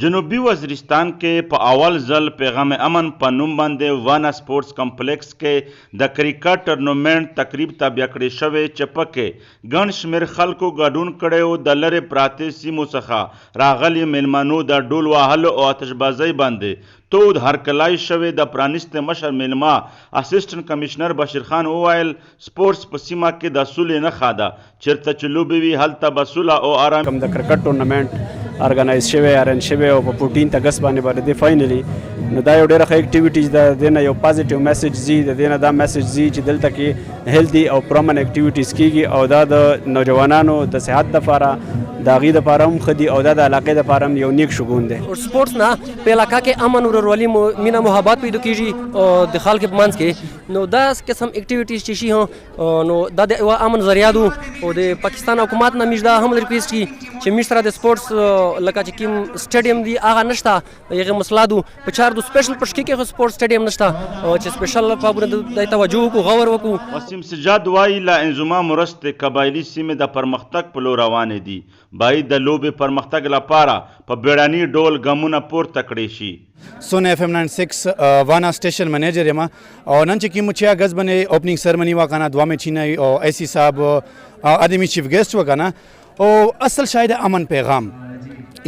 جنوبي وزیرستان کې په اول ځل پیغام امن په نوم باندې وانا سپورټس کمپلیکس کې د کرکټ ټورنمنټ تقریب تابع کړی شوی چې پکې ګڼ شمېر خلکو ګډون کړی و. د لرې پراتې سیمو څخه راغلي میلمنو د ډول وهلو او آتشبازۍ باندې تود هرکلی شوی. د پرانیستې مشر میلمه اسسټنټ کمشنر بشیر خان وویل سپورټس په سیمه کې د سولې نښه ده، چېرته چې لوبې وي هلته به سوله او ارام. کوم د کرکټ ټورنمنټ ارګنایز شوی ارنج شوی او په 14 اگست باندې دی فاینلی نو دا یو ډېره ښه اکټیویټیز ده. د دې نه یو پازیټیو میسج ځي، د دې نه دا میسج ځي چې دلته کې هیلدي او پرامن اکټیویټیز کیږي او دا د نوجوانانو د صحت دپاره د هغې دپاره هم ښه دي او دا د علاقې دپاره هم یو نیک شګون دی. سپورټس نه په علاقه کې امن ورورولي مینه محبت پیدا کیږي او د خلکو په منځ کې نو دا قسم اکټیویټیز چې شي نو دا د امن ذریعہ دو او د پاکستان حکومت نه موږ دا هم ریکویسټ کی چې موږ سره د سپورټس لکه چې کوم سټیډیم دی هغه نشته، هغه مسله دو په چار دو سپیشل پشکې کې سپورټس سټیډیم نشته او چې سپیشل په د توجه کو غور وکړو. وسیم سجاد وایي لا انظما مرستې قبایلي سیمې د پرمختګ په لور روانې دي، باید د لوبې پرمختګ لپاره په بیړني ډول ګامونه پورته کړی شي. سون FM 96 وانا station manager यमा और नंच की मुछिया गज बने ओपनिंग सेरेमनी वकाना दुआ में छीना और ऐसी साहब आदमी चीफ गेस्ट वकाना और असल शायद अमन पैगाम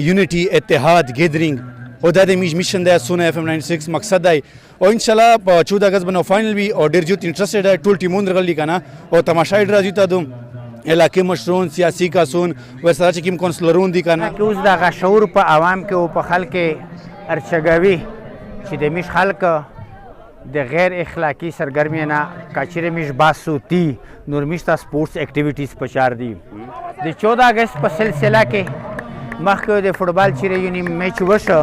यूनिटी इत्तेहाद गैदरिंग और दादे मिशन दे सोन FM 96 मकसद है और इंशाल्लाह 14 अगस्त बनो फाइनल भी और डेरजुत इंटरेस्टेड है टूल टीमों रगली काना और तमाशा इधर जुता दूं इलाके मशरून सियासी का सुन वैसा चिकिम कौंसलरों दी काना क्यों दा शऊर पर आवाम के ऊपर खल के ارچګوي چې د میش خلک د غیر اخلاقی سرګرمیانه کاچره میش باسوتی نور میشتا سپورټس اکټیویټیز پچار دي. د 14 اگست په سلسله کې مخکې د فوټبال چیرې یونی میچ وشو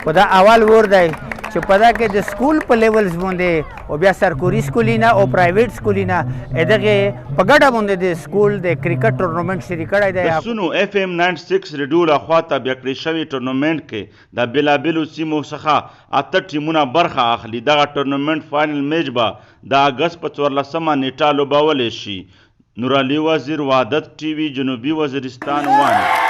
په دا اول ور دی چې په دا کې د سکول په لیولز باندې او بیا سرکوري سکولینا او پرایویټ سکولینا دغه په ګډه باندې د سکول د کرکټ ټورنمنټ شری کړی دی. د سونو FM 96 ریډیو لخوا تابع کړی شوی ټورنمنټ کې د بېلابېلو سیمو څخه 8 ټیمونه برخه اخلي. دغه ټورنمنټ فاینل میچ به د اګست په 14 نیټه لوبولی شي. نورعلي وزیر، وحدت TV، جنوبي وزیرستان، وانه.